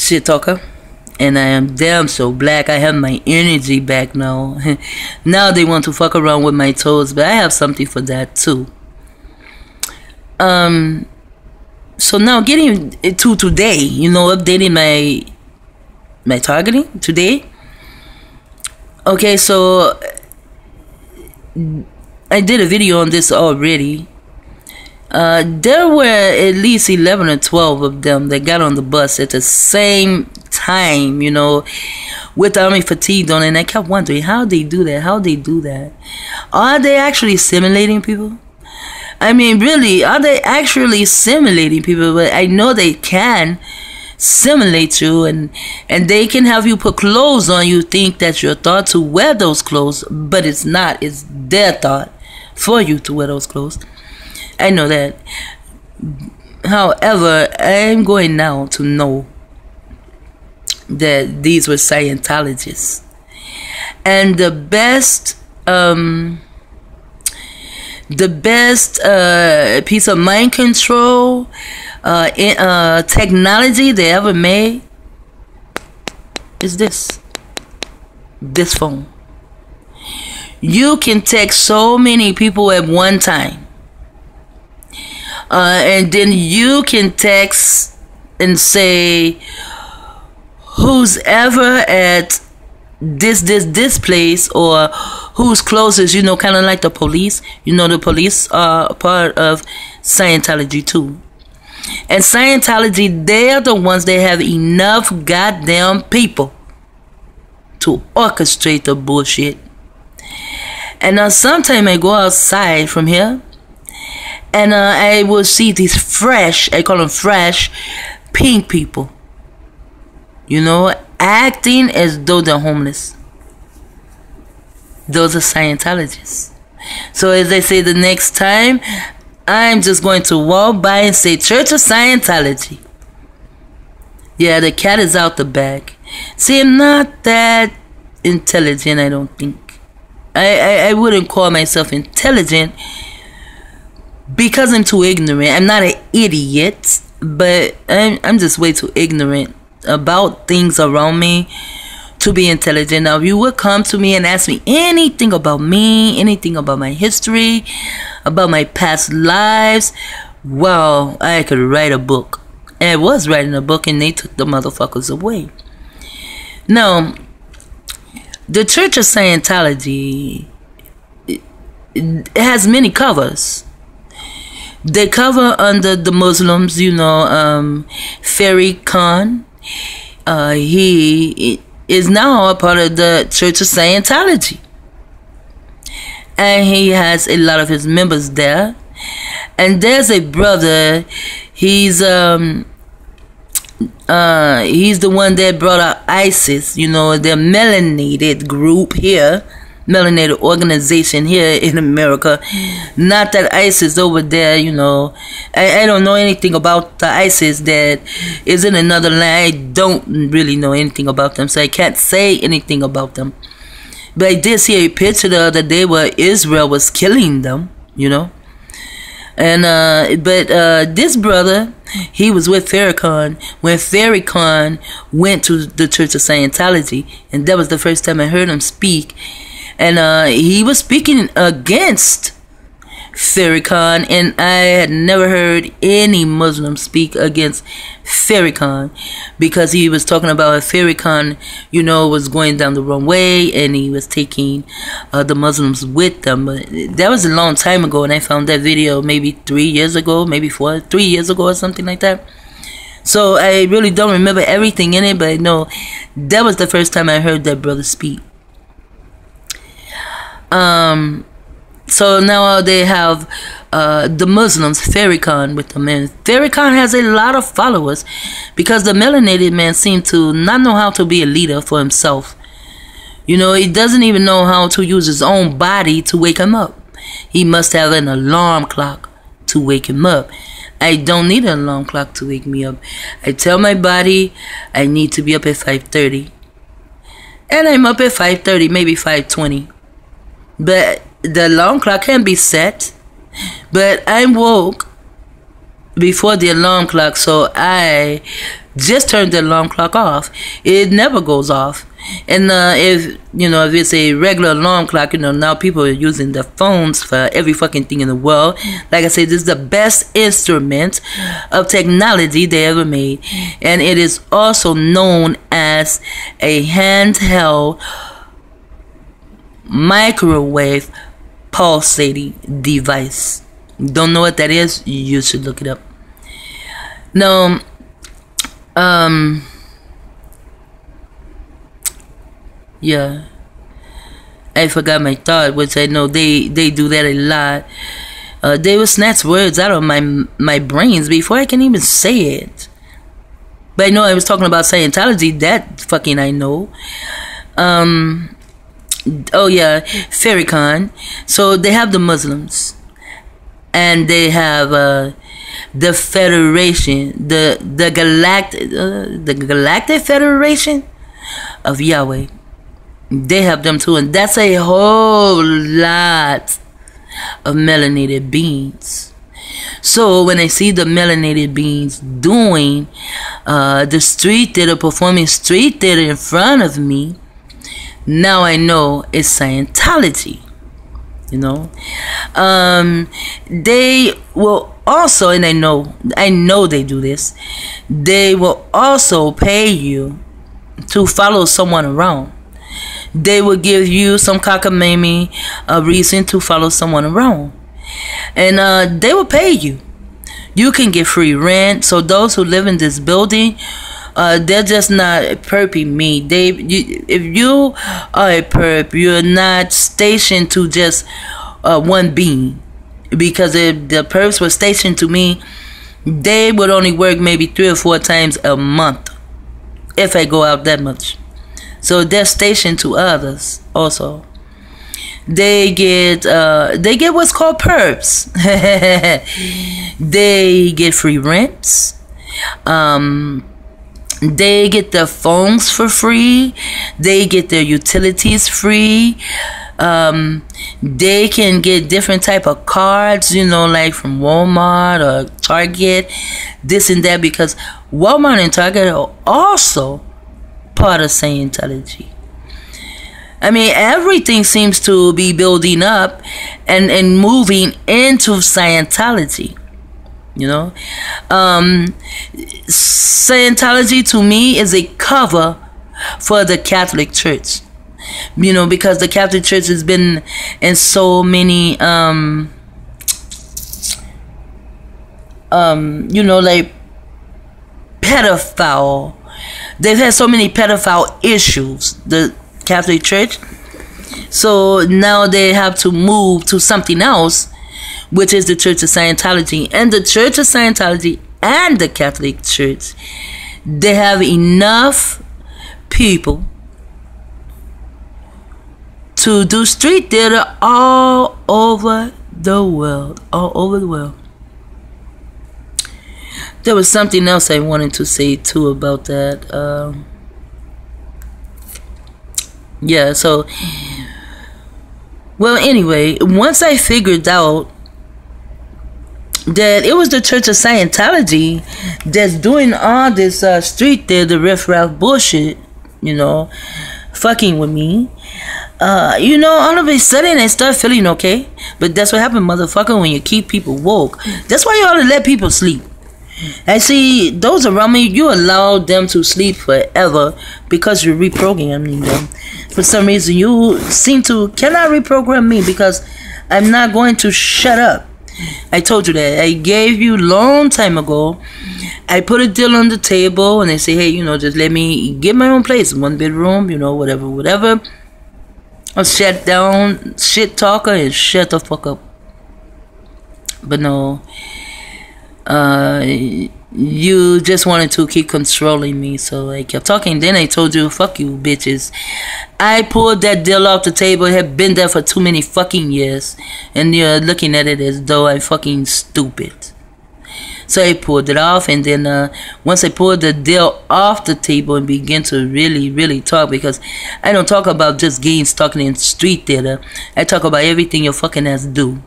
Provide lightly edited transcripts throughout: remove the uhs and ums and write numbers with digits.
shit talker. And I am damn so black. I have my energy back now. Now they want to fuck around with my toes, but I have something for that too. So now getting to today, you know, updating my targeting today. Okay, so I did a video on this already. There were at least 11 or 12 of them that got on the bus at the same time, you know, with army fatigue on, and I kept wondering how they do that. How they do that? Are they actually simulating people? I mean, really, are they actually simulating people? But I know they can simulate you, and they can have you put clothes on. You think that you're thought to wear those clothes, but it's not. It's their thought for you to wear those clothes. I know that. However, I'm going now to know that these were Scientologists, and the best piece of mind control technology they ever made is this phone. You can text so many people at one time, and then you can text and say who's ever at this place, or who's closest, you know, kind of like the police. You know, the police are part of Scientology too. And Scientology, they're the ones that have enough goddamn people to orchestrate the bullshit. And now sometime I go outside from here, and I will see these fresh, I call them fresh, pink people, you know, acting as though they're homeless. Those are Scientologists. So as I say, the next time, I'm just going to walk by and say, Church of Scientology. Yeah, the cat is out the bag. See, I'm not that intelligent, I don't think. I wouldn't call myself intelligent because I'm too ignorant. I'm not an idiot, but I'm just way too ignorant about things around me to be intelligent. Now, if you would come to me and ask me anything about me, anything about my history, about my past lives, well, I could write a book. And I was writing a book, and they took the motherfuckers away. Now, the Church of Scientology, it has many covers. They cover under the Muslims, you know, Farrakhan. He is now a part of the Church of Scientology, and he has a lot of his members there. And there's a brother. He's the one that brought out ISIS. You know, the melanated group here, melanated organization here in America. Not that ISIS over there, you know. I don't know anything about the ISIS that is in another land. I don't really know anything about them, so I can't say anything about them. But I did see a picture the other day where Israel was killing them, you know. And this brother, he was with Farrakhan when Farrakhan went to the Church of Scientology, and that was the first time I heard him speak. And he was speaking against Farrakhan, and I had never heard any Muslim speak against Farrakhan, because he was talking about Farrakhan, you know, was going down the wrong way, and he was taking the Muslims with them. But that was a long time ago, and I found that video maybe 3 years ago, maybe 3 years ago or something like that. So I really don't remember everything in it, but I know that was the first time I heard that brother speak. So now they have the Muslims, Farrakhan, with them. And Farrakhan has a lot of followers because the melanated man seemed to not know how to be a leader for himself. You know, he doesn't even know how to use his own body to wake him up. He must have an alarm clock to wake him up. I don't need an alarm clock to wake me up. I tell my body I need to be up at 5:30. And I'm up at 5:30, maybe 5:20. But the alarm clock can be set. But I'm woke before the alarm clock, so I just turn the alarm clock off. It never goes off. And if it's a regular alarm clock, now people are using their phones for every fucking thing in the world. Like I said, this is the best instrument of technology they ever made. And it is also known as a handheld microwave pulsating device. Don't know what that is? You should look it up. Now, yeah, I forgot my thought, which I know they do that a lot. They will snatch words out of my brains before I can even say it. But I know I was talking about Scientology. That fucking I know. Oh yeah, Farrakhan. So they have the Muslims, and they have the Federation, the Galactic Federation of Yahweh. They have them too, and that's a whole lot of melanated beings. So when I see the melanated beings doing the street theater, performing street theater in front of me, now I know it's Scientology. They will also, and I know they do this, they will also pay you to follow someone around. They will give you some cockamamie reason to follow someone around. And they will pay you. You can get free rent. So those who live in this building, they're just not perpy me. If you are a perp, you're not stationed to just one being. Because if the perps were stationed to me, they would only work maybe 3 or 4 times a month, if I go out that much. So they're stationed to others also. They get what's called perps. They get free rents. They get their phones for free. They get their utilities free. They can get different type of cards, like from Walmart or Target, this and that, because Walmart and Target are also part of Scientology. I mean, everything seems to be building up and moving into Scientology. Scientology to me is a cover for the Catholic Church. Because the Catholic Church has been in so many like pedophile. They've had so many pedophile issues, the Catholic Church. So now they have to move to something else, which is the Church of Scientology. And the Church of Scientology and the Catholic Church, they have enough people to do street theater all over the world. All over the world. There was something else I wanted to say too about that. Yeah, so, well, anyway, once I figured out that it was the Church of Scientology that's doing all this street theater, riff-raff bullshit, fucking with me, all of a sudden I start feeling okay. But that's what happened, motherfucker, when you keep people woke. That's why you ought to let people sleep. I see those around me, you allow them to sleep forever because you're reprogramming them. For some reason, you seem to cannot reprogram me because I'm not going to shut up. I told you that. I gave you long time ago. I put a deal on the table and I say, hey, just let me get my own place. 1 bedroom, whatever. I'll shut down, shit talker, and shut the fuck up. But no. You just wanted to keep controlling me, so I kept talking. Then I told you, fuck you, bitches. I pulled that deal off the table. It had been there for too many fucking years, and you're looking at it as though I'm fucking stupid. So I pulled it off, and then once I pulled the deal off the table and began to really talk, because I don't talk about just games talking in street theater. I talk about everything your fucking ass do.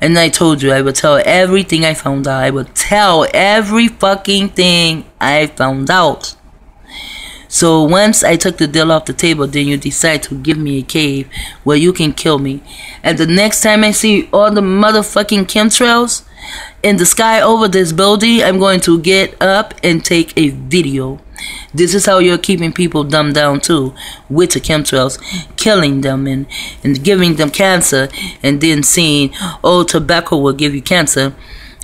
And I told you I would tell everything I found out. I would tell every fucking thing I found out. So once I took the deal off the table, then you decide to give me a cave where you can kill me. And the next time I see all the motherfucking chemtrails in the sky over this building, I'm going to get up and take a video. This is how you're keeping people dumbed down too, with the chemtrails, killing them and giving them cancer, and then saying, oh, tobacco will give you cancer.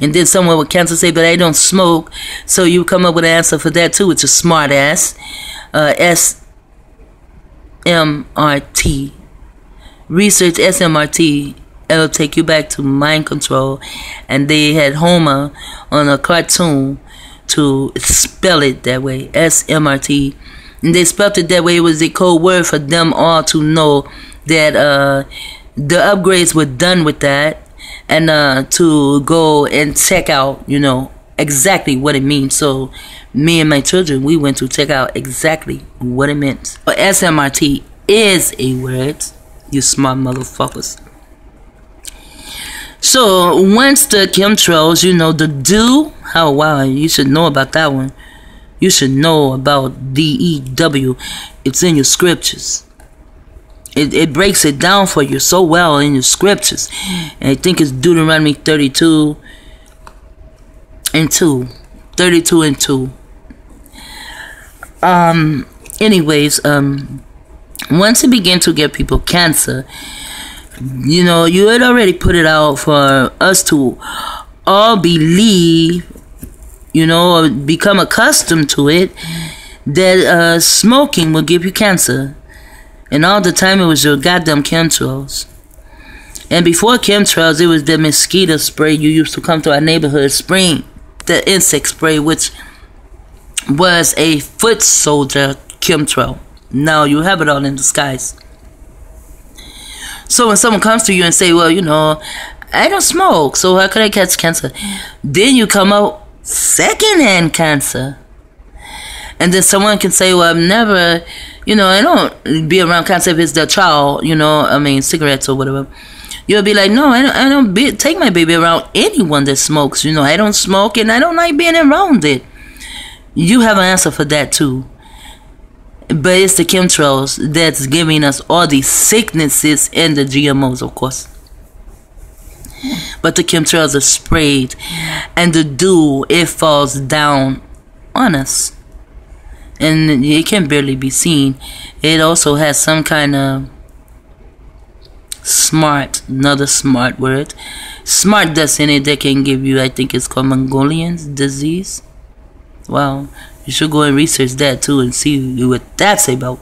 And then someone with cancer say, but I don't smoke. So you come up with an answer for that too. It's a smart ass. SMRT. Research SMRT. It'll take you back to mind control. And they had Homer on a cartoon to spell it that way. SMRT. And they spelled it that way. It was a code word for them all to know that the upgrades were done with that. And to go and check out, you know, exactly what it means. So me and my children, we went to check out exactly what it meant. But SMRT is a word, you smart motherfuckers. So once the chemtrails, you know, the DEW, oh wow, you should know about that one. You should know about DEW. It's in your scriptures. It breaks it down for you so well in your scriptures. And I think it's Deuteronomy 32 and 2. 32 and 2. Anyways, once it began to get people cancer, you know, you had already put it out for us to all believe, you know, or become accustomed to it, that smoking will give you cancer. And all the time it was your goddamn chemtrails. And before chemtrails, it was the mosquito spray you used to come to our neighborhood spraying, the insect spray, which was a foot soldier chemtrail. Now you have it all in the skies. So when someone comes to you and say, well, you know, I don't smoke, so how could I catch cancer? Then you come out secondhand cancer. And then someone can say, well, I've never, you know, I don't be around cancer if it's their child, you know, I mean, cigarettes or whatever. You'll be like, no, I don't take my baby around anyone that smokes. You know, I don't smoke and I don't like being around it. You have an answer for that too. But it's the chemtrails that's giving us all these sicknesses and the GMOs, of course. But the chemtrails are sprayed and the dew, it falls down on us. And it can barely be seen. It also has some kind of another smart word, smart dust in it that can give you, I think it's called Mongolian disease. Wow, you should go and research that too and see what that's about.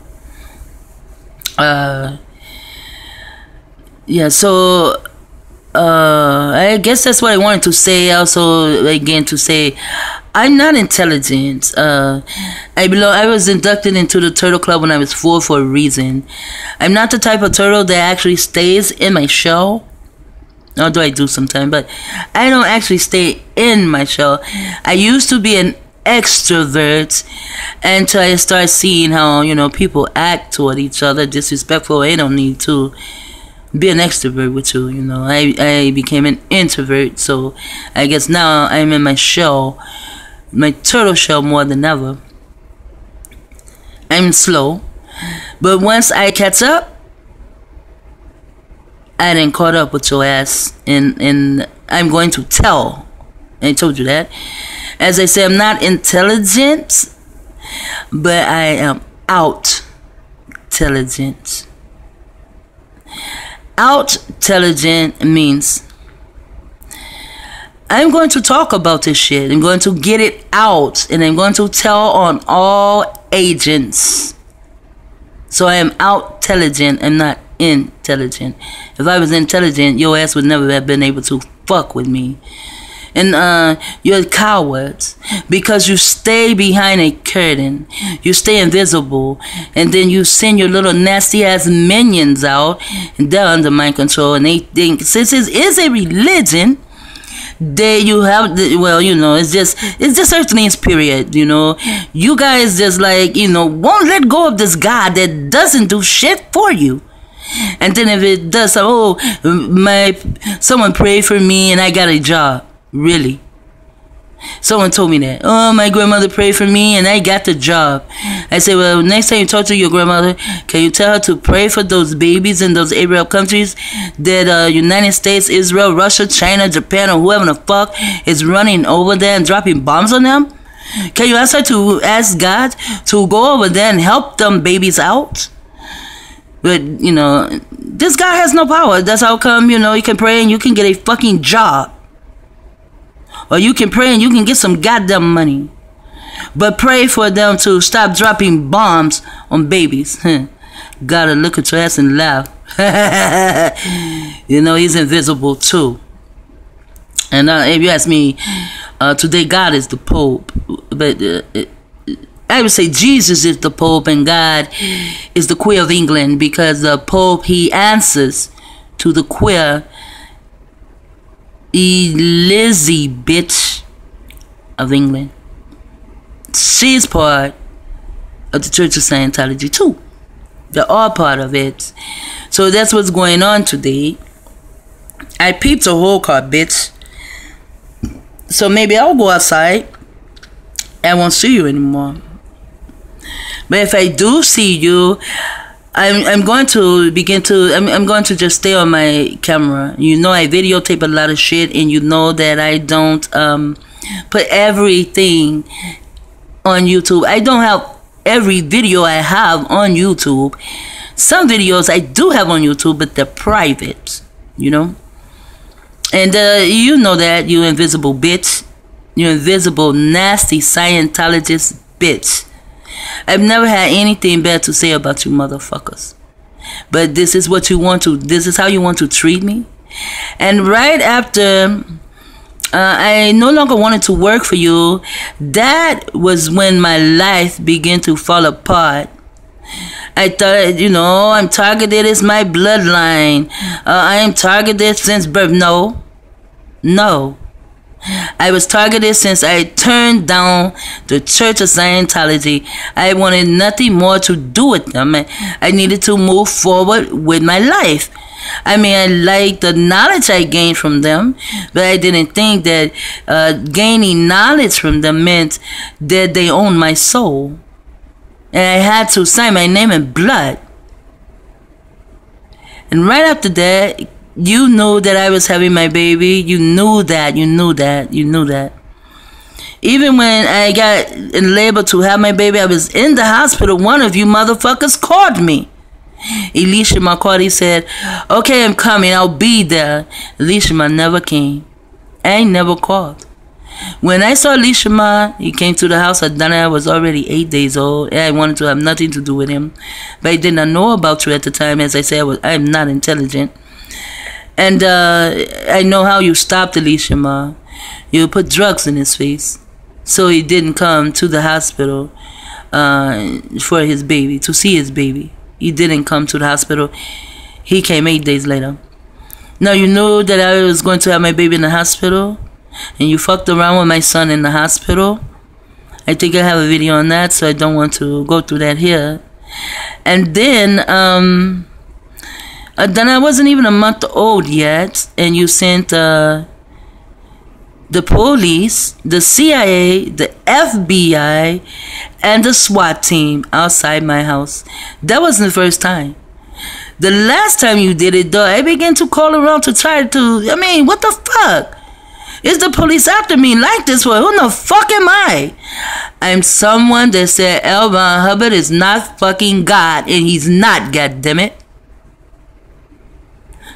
Yeah, so I guess that's what I wanted to say. Also, again, to say I'm not intelligent. I was inducted into the Turtle Club when I was 4 for a reason. I'm not the type of turtle that actually stays in my shell. Although I do sometimes, but I don't actually stay in my shell. I used to be an extrovert until I started seeing how, you know, people act toward each other, disrespectful. I don't need to be an extrovert with you, you know. I became an introvert, so I guess now I'm in my shell, my turtle shell more than ever. I'm slow, but once I catch up, I didn't caught up with your ass, and I'm going to tell. I told you that. As I say, I'm not intelligent, but I am out-intelligent. Out-intelligent means I'm going to talk about this shit. I'm going to get it out, and I'm going to tell on all agents. So I am out-intelligent. I'm not intelligent. If I was intelligent, your ass would never have been able to fuck with me. And you're cowards because you stay behind a curtain. You stay invisible, and then you send your little nasty ass minions out, and they're under mind control. And they think, since it is a religion, you have well, you know, it's just Earthlings, period. You know, you guys just like, you know, won't let go of this God that doesn't do shit for you. And then if it does, someone prayed for me and I got a job. Really? Someone told me that. Oh, my grandmother prayed for me and I got the job. I said, well, next time you talk to your grandmother, can you tell her to pray for those babies in those Arab countries that United States, Israel, Russia, China, Japan, or whoever the fuck is running over there and dropping bombs on them? Can you ask her to ask God to go over there and help them babies out? But, you know, this guy has no power. That's how come, you know, you can pray and you can get a fucking job. Or you can pray and you can get some goddamn money. But pray for them to stop dropping bombs on babies. Gotta look at your ass and laugh. You know, he's invisible too. And if you ask me, today God is the Pope. But I would say Jesus is the Pope and God is the Queen of England. Because the Pope, he answers to the queer Elizabeth of England. She's part of the Church of Scientology too. They're all part of it. So that's what's going on today. I peeped a whole car, bitch. So maybe I'll go outside. I won't see you anymore. But if I do see you, I'm going to I'm going to just stay on my camera. You know, I videotape a lot of shit, and you know that I don't put everything on YouTube. I don't have every video I have on YouTube. Some videos I do have on YouTube, but they're private, you know. And you know that, you invisible bitch. You invisible nasty Scientologist bitch. I've never had anything bad to say about you motherfuckers. But this is what you want to, this is how you want to treat me. And right after I no longer wanted to work for you, that was when my life began to fall apart. I thought, you know, I'm targeted as my bloodline. I am targeted since birth. No. No. I was targeted since I turned down the Church of Scientology. I wanted nothing more to do with them. I needed to move forward with my life. I mean, I liked the knowledge I gained from them, but I didn't think that gaining knowledge from them meant that they owned my soul. And I had to sign my name in blood. And right after that, you knew that I was having my baby. You knew that. Even when I got in labor to have my baby, I was in the hospital. One of you motherfuckers called me. Elisha McCarty said, okay, I'm coming. I'll be there. Elisha never came. I never called. When I saw Elisha, he came to the house. I was already 8 days old. I wanted to have nothing to do with him. But I did not know about you at the time. As I said, I'm not intelligent. And I know how you stopped Elisha. You put drugs in his face. So he didn't come to the hospital for his baby, to see his baby. He didn't come to the hospital. He came 8 days later. Now you know that I was going to have my baby in the hospital. And you fucked around with my son in the hospital. I think I have a video on that, so I don't want to go through that here. And then I wasn't even a month old yet, and you sent the police, the CIA, the FBI, and the SWAT team outside my house. That wasn't the first time. The last time you did it, though, I began to call around to try to, I mean, what the fuck? Is the police after me like this? Well, who the fuck am I? I'm someone that said L. Ron Hubbard is not fucking God, and he's not, goddammit.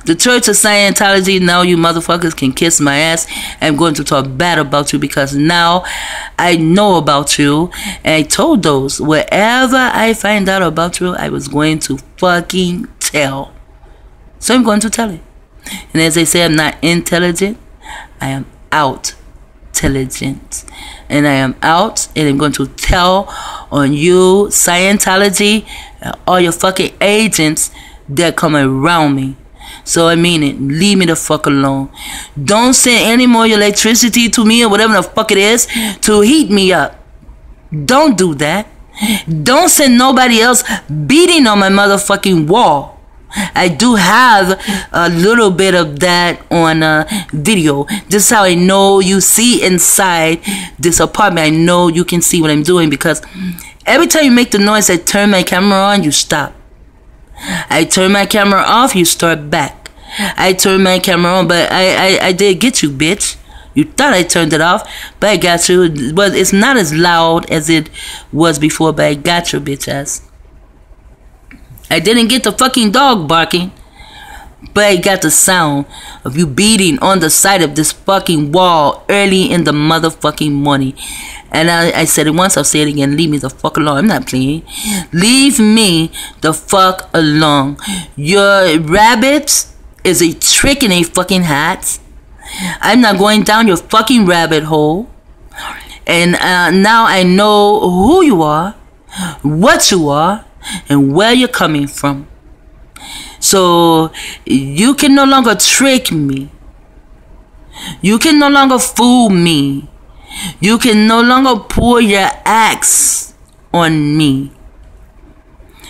The Church of Scientology, now you motherfuckers can kiss my ass. I'm going to talk bad about you because now I know about you. And I told those, wherever I find out about you, I was going to fucking tell. So I'm going to tell it. And as I say, I'm not intelligent. I am out intelligent. And I am out, and I'm going to tell on you, Scientology, all your fucking agents that come around me. So I mean it. Leave me the fuck alone. Don't send any more electricity to me or whatever the fuck it is to heat me up. Don't do that. Don't send nobody else beating on my motherfucking wall. I do have a little bit of that on video. This is how I know you see inside this apartment. I know you can see what I'm doing, because every time you make the noise, I turn my camera on, you stop. I turn my camera off, you start back. I turn my camera on, but I did get you, bitch. You thought I turned it off, but I got you. But it's not as loud as it was before, but I got your bitch ass. I didn't get the fucking dog barking, but I got the sound of you beating on the side of this fucking wall early in the motherfucking morning. And I said it once, I'll say it again. Leave me the fuck alone. I'm not playing. Leave me the fuck alone. Your rabbit is a trick in a fucking hat. I'm not going down your fucking rabbit hole. And now I know who you are, what you are, and where you're coming from. So you can no longer trick me. You can no longer fool me. You can no longer pull your axe on me.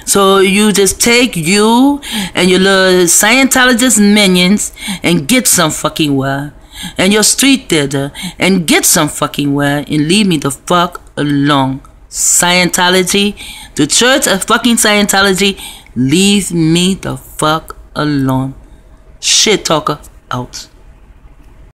So you just take you and your little Scientologist minions and get some fucking where. And your street theater and get some fucking where, and leave me the fuck alone. Scientology, the church of fucking Scientology, leave me the fuck alone. Shit talker out.